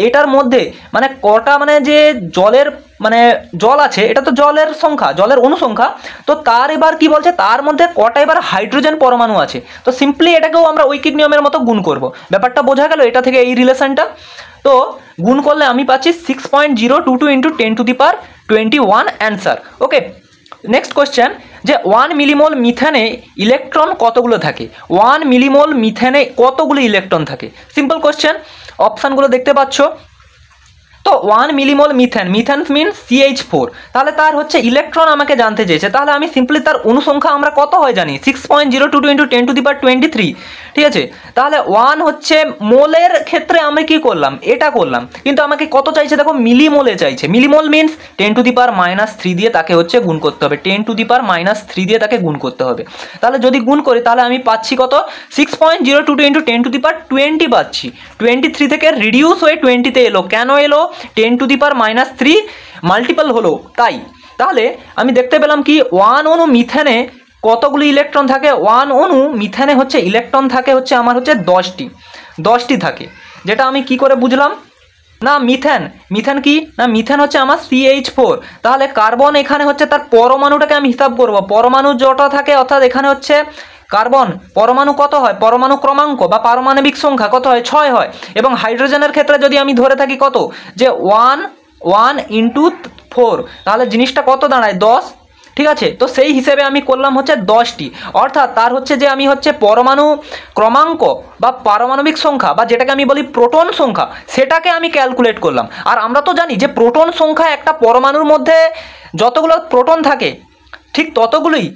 এটার মধ্যে মানে কটা মানে যে জলের মানে জল আছে, এটা তো জলের সংখ্যা, জলের অনুসংখ্যা। তো তার এবার কি বলছে, তার মধ্যে কটা এবার হাইড্রোজেন পরমাণু আছে। তো সিম্পলি এটাকেও আমরা ঐকিক নিয়মের মতো গুণ করব। ব্যাপারটা বোঝা গেল এটা থেকে এই রিলেশনটা। তো গুণ করলে আমি পাচ্ছি 6.022 × 10⁻21 অ্যান্সার। ওকে, নেক্সট কোয়েশ্চেন যে 1 মিলিমোল মিথেনে ইলেকট্রন কতগুলো থাকে? 1 মিলিমোল মিথেনে কতগুলো ইলেকট্রন থাকে? সিম্পল কোয়েশ্চেন, অপশানগুলো দেখতে পাচ্ছ। তো 1 millimole methane, methane means CH4, তাহলে তার হচ্ছে ইলেকট্রন আমাকে জানতে চেয়েছে। তাহলে আমি সিম্পলি তার অনুসংখ্যা আমরা কত হয় জানি, 6.022 × 10⁻23। ঠিক আছে, তাহলে 1 হচ্ছে মোলের ক্ষেত্রে আমি কি করলাম, এটা করলাম, কিন্তু আমাকে কত চাইছে দেখো, মিলিমোলে চাইছে। মিলিমোল মিনস 10⁻³ দিয়ে তাকে হচ্ছে গুণ করতে হবে, 10⁻³ দিয়ে তাকে গুণ করতে হবে। তাহলে যদি গুণ করি তাহলে আমি পাচ্ছি কত, 6.022 × 10⁻20 পাচ্ছি। 23 থেকে রিডিউস হয়ে 20-তে এলো, কেন এলো? 10⁻³ মাল্টিপল হলো তাই। তাহলে আমি দেখতে পেলাম কি 1 অণু মিথেনে কতগুলি ইলেকট্রন থাকে? 1 অণু মিথেনে হচ্ছে ইলেকট্রন থাকে হচ্ছে আমার হচ্ছে 10টি থাকে। যেটা আমি কি করে বুঝলাম না, মিথেন কি না, মিথেন হচ্ছে আমার CH4। তাহলে কার্বন এখানে হচ্ছে তার পরমাণুটাকে আমি হিসাব করব, পরমাণু যটা থাকে, অর্থাৎ এখানে হচ্ছে কার্বন পরমাণু কত হয়, পরমাণু ক্রমাঙ্ক বা পারমাণবিক সংখ্যা কত হয়, 6 হয়। এবং হাইড্রোজেনের ক্ষেত্রে যদি আমি ধরে থাকি কত, যে 1 × 4, তাহলে জিনিসটা কত দাঁড়ায়, 10। ঠিক আছে, তো সেই হিসেবে আমি করলাম হচ্ছে 10টি, অর্থাৎ তার হচ্ছে যে আমি হচ্ছে পরমাণু ক্রমাঙ্ক বা পারমাণবিক সংখ্যা বা যেটাকে আমি বলি প্রোটন সংখ্যা, সেটাকে আমি ক্যালকুলেট করলাম। আর আমরা তো জানি যে প্রোটন সংখ্যা, একটা পরমাণুর মধ্যে যতগুলো প্রোটন থাকে ঠিক ততগুলোই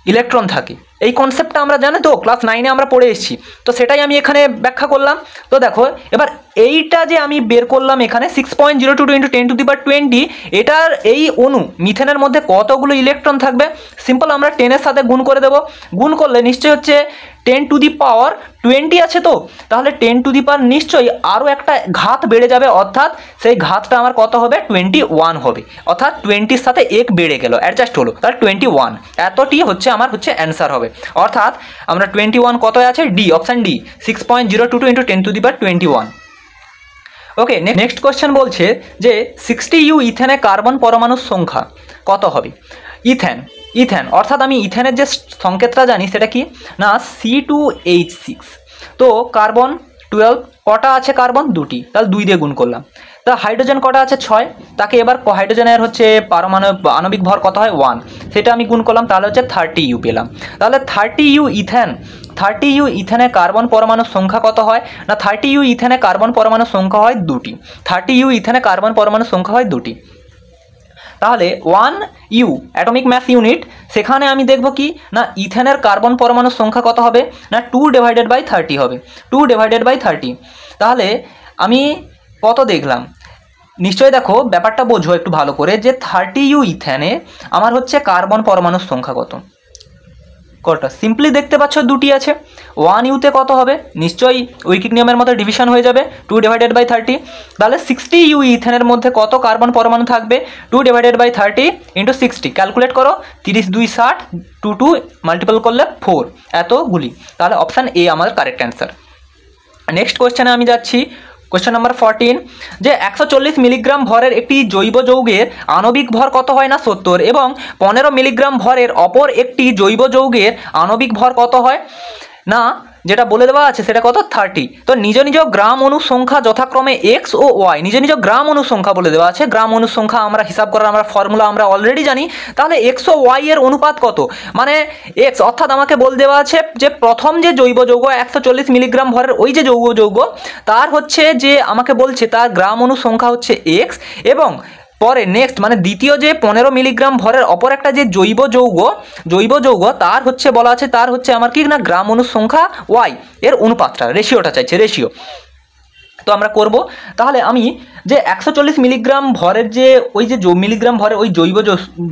ইলেকট্রন থাকে। এই কনসেপ্টটা আমরা জানি, তো ক্লাস 9-এ আমরা পড়ে এসেছি, তো সেটাই আমি এখানে ব্যাখ্যা করলাম। তো দেখো এবার এইটা যে আমি বের করলাম এখানে 6.022 × 10⁻20, এটার এই অণু মিথেনের মধ্যে কতগুলো ইলেকট্রন থাকবে? সিম্পল আমরা 10-এর সাথে গুণ করে দেব। গুণ করলে নিশ্চয়ই হচ্ছে 10⁻20 আছে, তো তাহলে 10 নিশ্চয়ই আরও একটা ঘাত বেড়ে যাবে, অর্থাৎ সেই ঘাতটা আমার কত হবে, 21 হবে। অর্থাৎ 20-র সাথে 1 বেড়ে গেল, অ্যাডজাস্ট হলো, তাহলে 21 এতটি হচ্ছে আমার হচ্ছে অ্যান্সার হবে। অর্থাৎ আমরা 21 কত আছে, ডি, অপশান ডি, 6.022 × 10⁻21। ওকে, নেক্সট কোয়েশ্চেন বলছে যে 60U ইথেনে কার্বন পরমাণুর সংখ্যা কত হবে। ইথেন অর্থাৎ আমি ইথেনের যে সংকেতটা জানি সেটা কি না C2H6। তো কার্বন 12, কটা আছে কার্বন 2টি, তাহলে 2 দিয়ে গুণ করলাম। তা হাইড্রোজেন কটা আছে 6, তাকে এবার হাইড্রোজেনের হচ্ছে আণবিক ভর কত হয় 1, সেটা আমি গুণ করলাম, তাহলে হচ্ছে 30U পেলাম। তাহলে 30U ইথেনে কার্বন পরমাণুর সংখ্যা কত হয় না 30U ইথেনে কার্বন পরমাণুর সংখ্যা হয় 2টি। 30U ইথেনে কার্বন পরমাণুর সংখ্যা হয় 2টি। তাহলে 1U অ্যাটমিক ম্যাস ইউনিট, সেখানে আমি দেখব কি না ইথেনের কার্বন পরমাণুর সংখ্যা কত হবে না 2/30 হবে, 2/30। তাহলে আমি কত দেখলাম, নিশ্চয়ই দেখো ব্যাপারটা বোঝো একটু ভালো করে, যে 30U ইথেনে আমার হচ্ছে কার্বন পরমাণুর সংখ্যা কতটা সিম্পলি দেখতে পাচ্ছ 2টি আছে। 1Uতে কত হবে, নিশ্চয়ই উইকিক নিয়মের মতো ডিভিশন হয়ে যাবে 2/30। তাহলে 60U ইথেনের মধ্যে কত কার্বন পরমাণু থাকবে 2/30 × 60, ক্যালকুলেট করো, 30 2 60, 2 মাল্টিপল করলে 4 এতগুলি। তাহলে অপশান এ আমার কারেক্ট অ্যান্সার। নেক্সট কোয়েশ্চেনে আমি যাচ্ছি, কোয়েশ্চেন নাম্বার 14, যে 140 মিলিগ্রাম ভরের একটি জৈব যৌগের আণবিক ভর কত হয় না 70 এবং 15 মিলিগ্রাম ভরের অপর একটি জৈব যৌগের আণবিক ভর কত হয় না যেটা বলে দেওয়া আছে সেটা কত 30। তো নিজ নিজ গ্রাম অণু সংখ্যা যথাক্রমে এক্স ও ওয়াই, নিজ নিজ গ্রাম অণু সংখ্যা বলে দেওয়া আছে। গ্রাম অণু সংখ্যা আমরা হিসাব করার আমরা ফর্মুলা আমরা অলরেডি জানি। তাহলে এক্স ও ওয়াই এর অনুপাত কত, মানে এক্স অর্থাৎ আমাকে বলে দেওয়া আছে যে প্রথম যে জৈব যৌগ 140 মিলিগ্রাম ভরের ওই যে যৌগ তার হচ্ছে যে আমাকে বলছে তার গ্রাম অণু সংখ্যা হচ্ছে এক্স, এবং পরে নেক্সট মানে দ্বিতীয় যে 15 মিলিগ্রাম ভরের অপর একটা যে জৈব যৌগ তার হচ্ছে বলা আছে তার হচ্ছে আমার কি না গ্রাম অণু সংখ্যা ওয়াই এর অনুপাতটা রেশিওটা চাইছে রেশিও। তো আমরা করব, তাহলে আমি যে 140 মিলিগ্রাম ভরের যে ওই যে মিলিগ্রাম ভরের ওই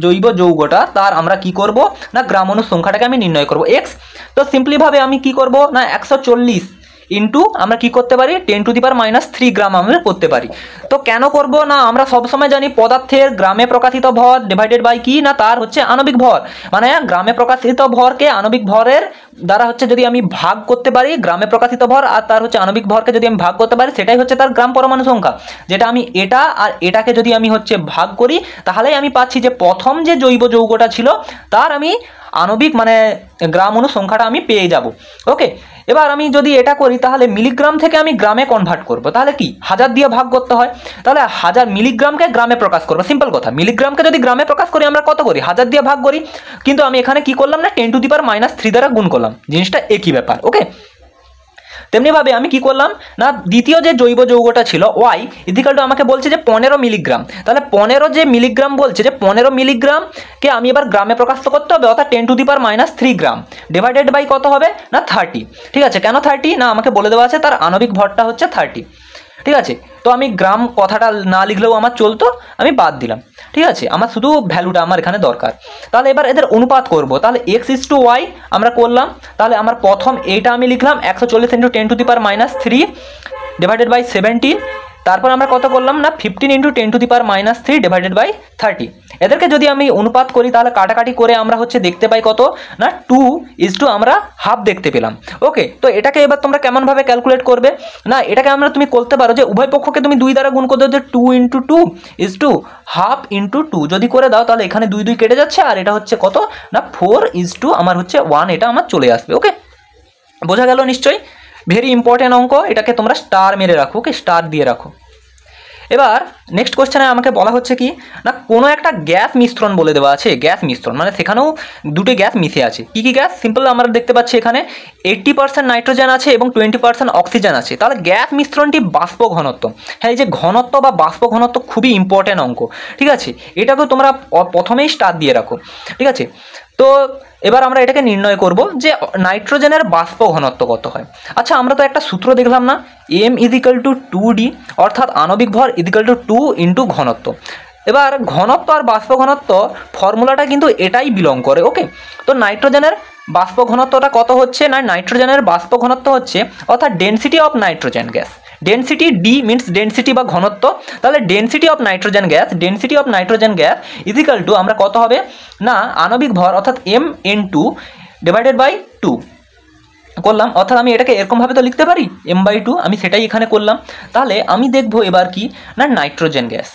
জৈব যৌগটা তার আমরা কি করব না গ্রাম অণু সংখ্যাটাকে আমি নির্ণয় করব এক্স। তো সিম্পলিভাবে আমি কি করব না 140 ইন্টু আমরা কি করতে পারি 10⁻³ গ্রাম আমরা করতে পারি। তো কেন করব না আমরা সবসময় জানি পদার্থের গ্রামে প্রকাশিত ভর ডিভাইডেড বাই কি না তার হচ্ছে আণবিক ভর, মানে গ্রামে প্রকাশিত ভরকে আণবিক ভরের দ্বারা হচ্ছে যদি আমি ভাগ করতে পারি, গ্রামে প্রকাশিত ভর আর তার হচ্ছে আণবিক ভরকে যদি আমি ভাগ করতে পারি সেটাই হচ্ছে তার গ্রাম পরমাণু সংখ্যা। যেটা আমি এটা আর এটাকে যদি আমি হচ্ছে ভাগ করি তাহলেই আমি পাচ্ছি যে প্রথম যে জৈব যৌগটা ছিল তার আমি আণবিক মানে গ্রাম অণু সংখ্যাটা আমি পেয়ে যাব। ওকে, এবার আমি যদি এটা করি তাহলে মিলিগ্রাম থেকে আমি গ্রামে কনভার্ট করব, তাহলে কি 1000 দিয়ে ভাগ করতে হয়, তাহলে 1000 মিলিগ্রামকে গ্রামে প্রকাশ করবো। সিম্পল কথা, মিলিগ্রামকে যদি গ্রামে প্রকাশ করি আমরা কত করি 1000 দিয়ে ভাগ করি, কিন্তু আমি এখানে কি করলাম না 10⁻³ দ্বারা গুণ করলাম, জিনিসটা একই ব্যাপার। ওকে, তেমনিভাবে আমি কি করলাম না দ্বিতীয় যে জৈব যৌগটা ছিল ওয়াই ইজিক্যাল টু আমাকে বলছে যে 15 মিলিগ্রাম, তাহলে 15 যে মিলিগ্রাম বলছে যে 15 মিলিগ্রামকে আমি এবার গ্রামে প্রকাশ করতে হবে, অর্থাৎ 10⁻³ গ্রাম ডিভাইডেড বাই কত হবে না 30। ঠিক আছে, কেন 30 না আমাকে বলে দেওয়া আছে তার আণবিক ভরটা হচ্ছে 30। ঠিক আছে, তো আমি গ্রাম কথাটা না লিখলেও আমার চলতো, আমি বাদ দিলাম। ঠিক আছে, আমার শুধু ভ্যালুটা আমার এখানে দরকার। তাহলে এবার এদের অনুপাত করব, তাহলে x:y আমরা করলাম, তাহলে আমার প্রথম এইটা আমি লিখলাম 140 × 10⁻³ ডিভাইডেড বাই 17, তারপর আমরা কত করলাম না 15 × 10⁻³ ডিভাইডেড বাই 30। এদেরকে যদি আমি অনুপাত করি তাহলে কাটাকাটি করে আমরা হচ্ছে দেখতে পাই কত না 2:2 আমরা হাফ দেখতে পেলাম। ওকে, তো এটাকে এবার তোমরা কেমনভাবে ক্যালকুলেট করবে না এটাকে তুমি করতে পারো যে উভয় পক্ষকে তুমি 2 দ্বারা গুণ করে দাও, যে 2 × 2 হাফ × 2 যদি করে দাও তাহলে এখানে 2 2 কেটে যাচ্ছে, আর এটা হচ্ছে কত না 4:2 আমার হচ্ছে 1, এটা আমার চলে আসবে। ওকে, বোঝা গেল নিশ্চয়ই, ভেরি ইম্পর্টেন্ট অঙ্ক, এটাকে তোমরা স্টার মেরে রাখো। ওকে, স্টার দিয়ে রাখো। এবার নেক্সট কোশ্চেনে আমাকে বলা হচ্ছে কি না কোনো একটা গ্যাস মিশ্রণ বলে দেওয়া আছে, গ্যাস মিশ্রণ মানে সেখানেও দুটো গ্যাস মিশে আছে। কি কি গ্যাস, সিম্পল আমরা দেখতে পাচ্ছি এখানে 80% নাইট্রোজেন আছে এবং 20% অক্সিজেন আছে। তাহলে গ্যাস মিশ্রণটি বাষ্প ঘনত্ব, হ্যাঁ এই যে ঘনত্ব বা বাষ্প ঘনত্ব খুবই ইম্পর্টেন্ট অঙ্ক। ঠিক আছে, এটাকেও তোমরা প্রথমেই স্টার দিয়ে রাখো। ঠিক আছে, তো এবার আমরা এটাকে নির্ণয় করব যে নাইট্রোজেনের বাষ্প ঘনত্ব কত হয়। আচ্ছা, আমরা তো একটা সূত্র দেখলাম না m = 2d, অর্থাৎ আণবিক ভর = 2 × ঘনত্ব। এবার ঘনত্ব আর বাষ্প ঘনত্ব ফর্মুলাটা কিন্তু এটাই বিলং করে। ওকে, তো নাইট্রোজেনের বাষ্প ঘনত্বটা কত হচ্ছে না নাইট্রোজেনের বাষ্প ঘনত্ব হচ্ছে অর্থাৎ density of nitrogen gas, density D means density বা ঘনত্ব, তাহলে density of nitrogen gas equal to আমরা কত হবে না আণবিক ভর অর্থাৎ m × ডিভাইডেড বাই 2। করলাম, অর্থাৎ আমি এটাকে এরকমভাবে তো লিখতে পারি m/2, আমি সেটাই এখানে করলাম। তাহলে আমি দেখব এবার কি না নাইট্রোজেন গ্যাস।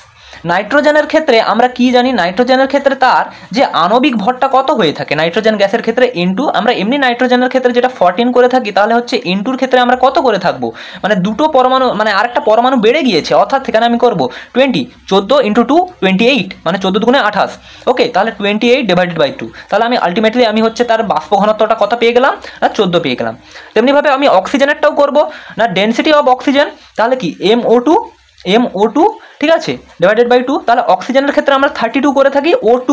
নাইট্রোজেনের ক্ষেত্রে আমরা কি জানি, নাইট্রোজেনের ক্ষেত্রে তার যে আণবিক ভরটা কত হয়ে থাকে নাইট্রোজেন গ্যাসের ক্ষেত্রে N2, আমরা এমনি নাইট্রোজেনের ক্ষেত্রে যেটা 14 করে থাকি, তাহলে হচ্ছে N2-র ক্ষেত্রে আমরা কত করে থাকবো, মানে দুটো পরমাণু মানে আরেকটা পরমাণু বেড়ে গিয়েছে, অর্থাৎ সেখানে আমি করব 20, 14 × 2 28, মানে 14 দুগুণে 28। ওকে, তাহলে 28/2, তাহলে আমি আলটিমেটলি আমি হচ্ছে তার বাষ্প ঘনত্বটা কত পেয়ে গেলাম না 14 পেয়ে গেলাম। তেমনিভাবে আমি অক্সিজেনেরটাও করব না, ডেনসিটি অফ অক্সিজেন, তাহলে কি MO2 ঠিক আছে /2, তাহলে অক্সিজেনের ক্ষেত্রে আমরা 32 করে থাকি O2।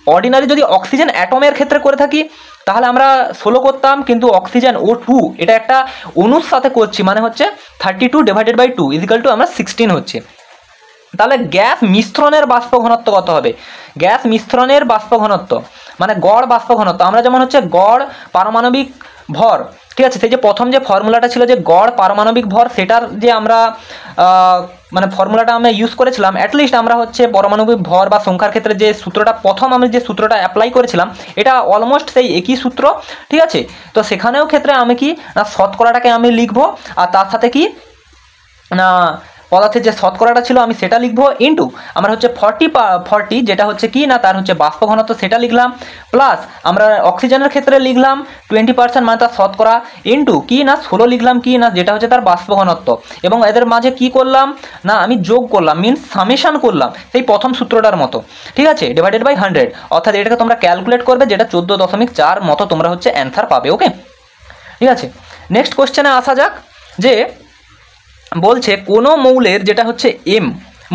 অর্ডিনারি যদি অক্সিজেন অ্যাটমের ক্ষেত্রে করে থাকি তাহলে আমরা 16 করতাম, কিন্তু অক্সিজেন O2 এটা একটা অণুর সাথে করছি, মানে হচ্ছে 32/2 = আমরা 16 হচ্ছে। তাহলে গ্যাস মিশ্রণের বাষ্প ঘনত্ব কত হবে, গ্যাস মিশ্রণের বাষ্প ঘনত্ব মানে গড় বাষ্প ঘনত্ব, আমরা যেমন হচ্ছে গড় পারমাণবিক ভর, ঠিক আছে, সেই যে প্রথম যে ফর্মুলাটা ছিল যে গড় পারমাণবিক ভর, সেটার যে আমরা মানে ফর্মুলাটা আমরা ইউজ করেছিলাম, অ্যাটলিস্ট আমরা হচ্ছে পারমাণবিক ভর বা সংখ্যার ক্ষেত্রে যে সূত্রটা প্রথম আমি যে সূত্রটা অ্যাপ্লাই করেছিলাম এটা অলমোস্ট সেই একই সূত্র, ঠিক আছে। তো সেখানেও ক্ষেত্রে আমি কি না শতকরাটাকে আমি লিখবো, আর তার সাথে কি না পদার্থের যে শতকরাটা ছিল আমি সেটা লিখবো, ইন্টু আমরা হচ্ছে 40 যেটা হচ্ছে কি না তার হচ্ছে বাষ্প ঘনত্ব সেটা লিখলাম, প্লাস আমরা অক্সিজেনের ক্ষেত্রে লিখলাম 20% মানে তার শতকরা, ইন্টু কি না 16 লিখলাম কি না যেটা হচ্ছে তার বাষ্প ঘনত্ব, এবং এদের মাঝে কি করলাম না আমি যোগ করলাম, মিনস সামেশন করলাম সেই প্রথম সূত্রটার মতো, ঠিক আছে, /100, অর্থাৎ এটাকে তোমরা ক্যালকুলেট করবে, যেটা 14.4 মতো তোমরা হচ্ছে অ্যান্সার পাবে। ওকে, ঠিক আছে। নেক্সট কোশ্চেনে আসা যাক, যে বলছে কোনো মৌলের যেটা হচ্ছে M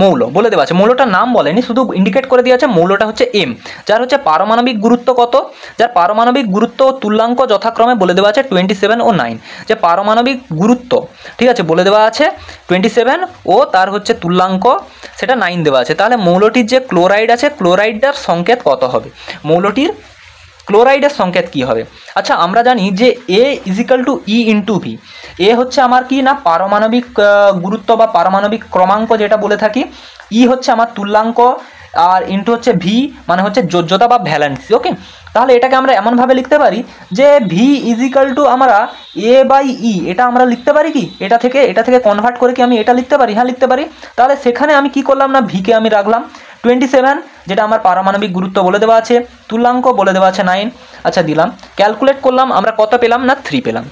মৌল বলে দেওয়া আছে, মৌলটার নাম বলেনি, শুধু ইন্ডিকেট করে দেওয়া আছে মৌলটা হচ্ছে M, যার হচ্ছে পারমাণবিক গুরুত্ব কত, যার পারমাণবিক গুরুত্ব ও তুল্যাঙ্ক যথাক্রমে বলে দেওয়া আছে 27 ও 9, যে পারমাণবিক গুরুত্ব ঠিক আছে বলে দেওয়া আছে 27 ও তার হচ্ছে তুল্যাঙ্ক সেটা 9 দেওয়া আছে। তাহলে মৌলটির যে ক্লোরাইড আছে, ক্লোরাইডটার সংকেত কত হবে, মৌলটির ক্লোরাইডের সংকেত কি হবে। আচ্ছা, আমরা জানি যে A = E × V, এ হচ্ছে আমার কি না পারমাণবিক গুরুত্ব বা পারমাণবিক ক্রমাঙ্ক যেটা বলে থাকি, ই হচ্ছে আমার তুল্যাঙ্ক, আর ইন্টু হচ্ছে ভি মানে হচ্ছে যোজ্যতা বা ভ্যালেন্সি। ওকে, তাহলে এটাকে আমরা এমনভাবে লিখতে পারি যে ভি = আমরা A/E, এটা আমরা লিখতে পারি কি এটা থেকে কনভার্ট করে কি আমি এটা লিখতে পারি, হ্যাঁ লিখতে পারি। তাহলে সেখানে আমি কি করলাম না ভিকে আমি রাখলাম 27, যেটা আমার পারমাণবিক গুরুত্ব বলে দেওয়া আছে, তুল্যাঙ্ক বলে দেওয়া আছে 9, আচ্ছা দিলাম, ক্যালকুলেট করলাম, আমরা কত পেলাম না 3 পেলাম।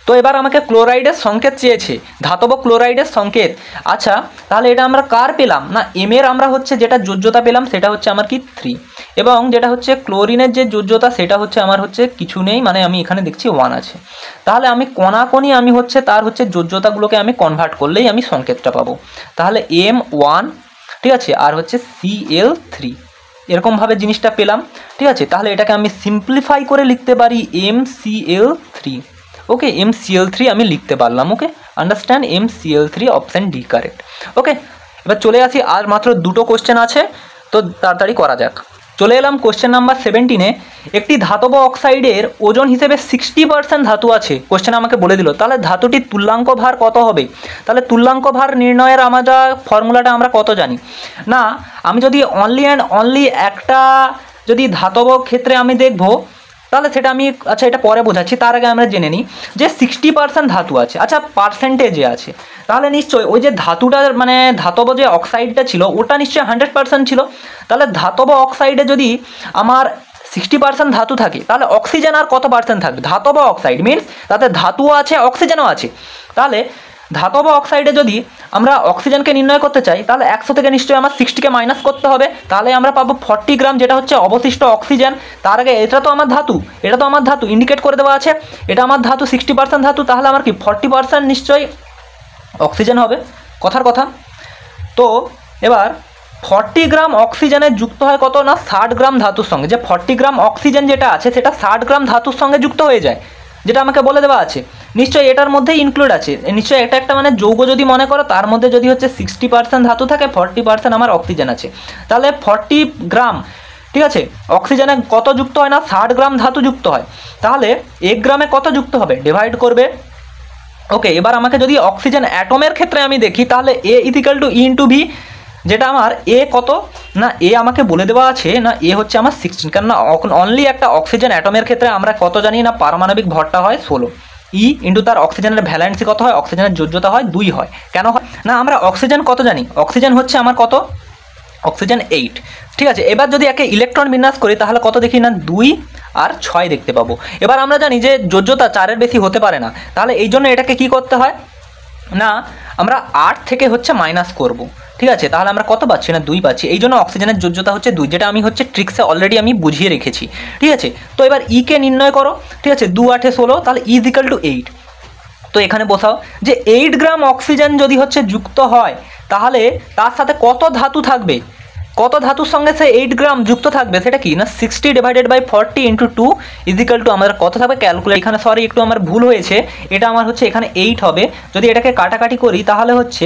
তো এবার আমাকে ক্লোরাইডের সংকেত চেয়েছে, ধাতব ক্লোরাইডের সংকেত। আচ্ছা, তাহলে এটা আমরা কার পেলাম না M এর আমরা হচ্ছে যেটা যোজ্যতা পেলাম সেটা হচ্ছে আমার কি 3, এবং যেটা হচ্ছে ক্লোরিনের যে যোজ্যতা সেটা হচ্ছে আমার হচ্ছে কিছু নেই, মানে আমি এখানে দেখছি 1 আছে। তাহলে আমি কোনাকোনি আমি হচ্ছে তার হচ্ছে যোজ্যতাগুলোকে আমি কনভার্ট করলেই আমি সংকেতটা পাবো। তাহলে M1 ঠিক আছে, আর হচ্ছে Cl3, এরকমভাবে জিনিসটা পেলাম, ঠিক আছে। তাহলে এটাকে আমি সিম্পলিফাই করে লিখতে পারি MCl3। ওকে, MCl3 আমি লিখতে পারলাম। Okay, understand, MCl3 option D correct. Okay, এবার চলে আসি, আর মাত্র দুটো কোশ্চেন আছে, তো তাড়াতাড়ি করা যাক। চলে এলাম কোশ্চেন নাম্বার 17-এ। একটি ধাতব অক্সাইডের ওজন হিসেবে 60% ধাতু আছে, কোশ্চেন আমাকে বলে দিল, তাহলে ধাতুটির তুল্যাঙ্ক ভার কত হবে। তাহলে তুল্যাঙ্ক ভার নির্ণয়ের আমরা ফর্মুলাটা আমরা কত জানি না, আমি যদি অনলি অ্যান্ড অনলি একটা যদি ধাতব ক্ষেত্রে আমি দেখব তাহলে সেটা আমি আচ্ছা এটা পরে বোঝাচ্ছি, তার আগে আমরা জেনে নিই যে 60% ধাতু আছে, আচ্ছা পার্সেন্টেজে আছে, তাহলে নিশ্চয়ই ওই যে ধাতুটা মানে ধাতব যে অক্সাইডটা ছিল ওটা নিশ্চয়ই 100% ছিল। তাহলে ধাতব অক্সাইডে যদি আমার 60% ধাতু থাকে তাহলে অক্সিজেন আর কত পার্সেন্ট থাকবে, ধাতব অক্সাইড মিনস তাতে ধাতুও আছে অক্সিজেনও আছে। তাহলে ধাতব অক্সাইডে যদি আমরা অক্সিজেনকে নির্ণয় করতে চাই তাহলে 100 থেকে নিশ্চয়ই আমার 60কে মাইনাস করতে হবে, তাহলে আমরা পাবো 40 গ্রাম, যেটা হচ্ছে অবশিষ্ট অক্সিজেন। তার আগে এটা তো আমার ধাতু ইন্ডিকেট করে দেওয়া আছে, এটা আমার ধাতু 60% ধাতু, তাহলে আমার কি 40% নিশ্চয়ই অক্সিজেন হবে, কথার কথা। তো এবার 40 গ্রাম অক্সিজেনের যুক্ত হয় কত না 60 গ্রাম ধাতুর সঙ্গে, যে 40 গ্রাম অক্সিজেন যেটা আছে সেটা 60 গ্রাম ধাতুর সঙ্গে যুক্ত হয়ে যায়, যেটা আমাকে বলে দেওয়া আছে। নিশ্চয়ই এটার মধ্যেই ইনক্লুড আছে, নিশ্চয়ই এটা একটা মানে যৌগ যদি মনে করো তার মধ্যে যদি হচ্ছে 60% ধাতু থাকে 40% আমার অক্সিজেন আছে, তাহলে 40 গ্রাম ঠিক আছে অক্সিজেনে কত যুক্ত হয় না 60 গ্রাম ধাতু যুক্ত হয়, তাহলে 1 গ্রামে কত যুক্ত হবে ডিভাইড করবে। ওকে, এবার আমাকে যদি অক্সিজেন অ্যাটমের ক্ষেত্রে আমি দেখি তাহলে A = E × V, যেটা আমার এ কত না, এ আমাকে বলে দেওয়া আছে না, এ হচ্ছে আমার 16, কারণ অনলি একটা অক্সিজেন অ্যাটমের ক্ষেত্রে আমরা কত জানি না, পারমাণবিক ভরটা হয় 16, ই ইন্টু তার অক্সিজেনের ভ্যালেন্সি কত হয়, অক্সিজেনের যোজ্যতা হয় 2 হয়। কেন হয় না, আমরা অক্সিজেন কত জানি, অক্সিজেন হচ্ছে আমার কত, অক্সিজেন 8, ঠিক আছে। এবার যদি একে ইলেকট্রন বিন্যাস করি তাহলে কত দেখি না, 2 আর 6 দেখতে পাবো। এবার আমরা জানি যে যোজ্যতা 4-এর বেশি হতে পারে না, তাহলে এই জন্য এটাকে কি করতে হয় না, আমরা 8 থেকে হচ্ছে মাইনাস করব, ঠিক আছে। তাহলে আমরা কত পাচ্ছি না, 2 পাচ্ছি। এই জন্য অক্সিজেনের যোজ্যতা হচ্ছে 2, যেটা আমি হচ্ছে ট্রিক্সে অলরেডি আমি বুঝিয়ে রেখেছি, ঠিক আছে। তো এবার কে নির্ণয় করো, ঠিক আছে, 2 8 16, তাহলে ইজিক্যাল টু 8। তো এখানে বসাও যে 8 গ্রাম অক্সিজেন যদি হচ্ছে যুক্ত হয় তাহলে তার সাথে কত ধাতু থাকবে, কত ধাতুর সঙ্গে সে 8 গ্রাম যুক্ত থাকবে, সেটা কি না 60 divided by 40 into 2 equal to আমাদের কত থাকবে ক্যালকুলেট। এখানে সরি একটু আমার ভুল হয়েছে, এটা আমার হচ্ছে এখানে 8 হবে, যদি এটাকে কাটাকাটি করি তাহলে হচ্ছে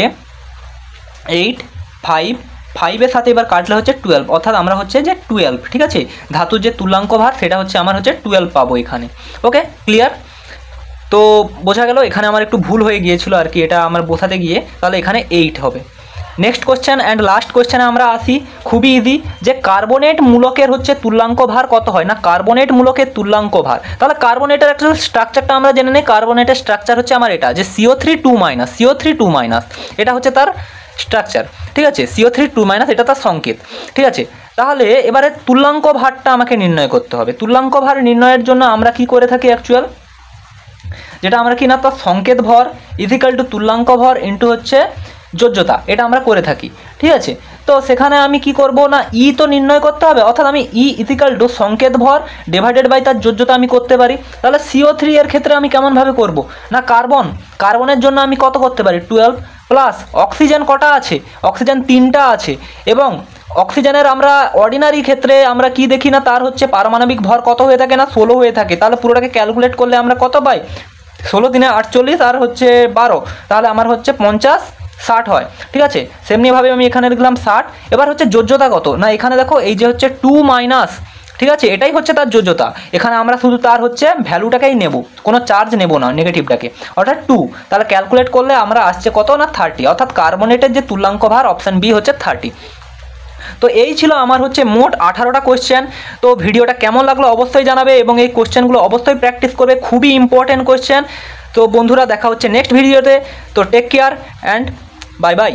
8 5 5-এর সাথে এবার কাটলে হচ্ছে 12, অর্থাৎ আমরা হচ্ছে যে 12, ঠিক আছে, ধাতুর যে তুল্যাঙ্ক ভার সেটা হচ্ছে আমার হচ্ছে 12 পাবো এখানে। ওকে, ক্লিয়ার। তো বোঝা গেল এখানে আমার একটু ভুল হয়ে গিয়েছিল আর কি, এটা আমার বোঝাতে গিয়ে, তাহলে এখানে 8 হবে। নেক্সট কোশ্চেন অ্যান্ড লাস্ট কোশ্চেনে আমরা আসি, খুবই ইজি, যে কার্বনেট মূলকের হচ্ছে তুল্যাঙ্ক ভার কত হয় না, কার্বনেট মূলকের তুল্যাঙ্ক ভার। তাহলে কার্বনেটের একটা স্ট্রাকচারটা আমরা জেনে নিই, কার্বনেটের স্ট্রাকচার হচ্ছে আমার এটা, যে CO3 2-, এটা হচ্ছে তার স্ট্রাকচার, ঠিক আছে, CO3 2-, এটা তার সংকেত, ঠিক আছে। তাহলে এবারে তুল্যাঙ্ক ভারটা আমাকে নির্ণয় করতে হবে। তুল্যাঙ্ক ভার নির্ণয়ের জন্য আমরা কি করে থাকি অ্যাকচুয়াল, যেটা আমরা কি না, তার সংকেত ভর ইজিক্যাল টু তুল্যাঙ্ক ভর ইন্টু হচ্ছে যোজ্যতা, এটা আমরা করে থাকি, ঠিক আছে। তো সেখানে আমি কি করব না, ই তো নির্ণয় করতে হবে, অর্থাৎ আমি ই ইজিক্যাল টু সংকেত ভর ডিভাইডেড বাই তার যোজ্যতা আমি করতে পারি। তাহলে CO3 এর ক্ষেত্রে আমি কেমনভাবে করব না, কার্বনের জন্য আমি কত করতে পারি 12, প্লাস অক্সিজেন কটা আছে, অক্সিজেন 3টা আছে, এবং অক্সিজেনের আমরা অর্ডিনারি ক্ষেত্রে আমরা কি দেখি না, তার হচ্ছে পারমাণবিক ভর কত হয়ে থাকে না, 16 হয়ে থাকে। তাহলে পুরোটাকে ক্যালকুলেট করলে আমরা কত পাই, 16 দিনে 48 আর হচ্ছে 12, তাহলে আমার হচ্ছে 50 60 হয়, ঠিক আছে। সেমনিভাবে আমি এখানে লিখলাম 60। এবার হচ্ছে যোজ্যতা কত না, এখানে দেখো এই যে হচ্ছে 2-, ঠিক আছে, এটাই হচ্ছে তার যোজ্যতা। এখানে আমরা শুধু তার হচ্ছে ভ্যালুটাকেই নেব, কোনো চার্জ নেব না, নেগেটিভটাকে, অর্থাৎ 2। তাহলে ক্যালকুলেট করলে আমরা আসছে কত না 30, অর্থাৎ কার্বনেটের যে তুল্যাঙ্ক ভার অপশান বি হচ্ছে 30। তো এই ছিল আমার হচ্ছে মোট 18টা কোয়েশ্চেন। তো ভিডিওটা কেমন লাগলো অবশ্যই জানাবে, এবং এই কোয়েশ্চেনগুলো অবশ্যই প্র্যাকটিস করবে, খুবই ইম্পর্টেন্ট কোয়েশ্চেন। তো বন্ধুরা দেখা হচ্ছে নেক্সট ভিডিওতে। তো take care and bye by.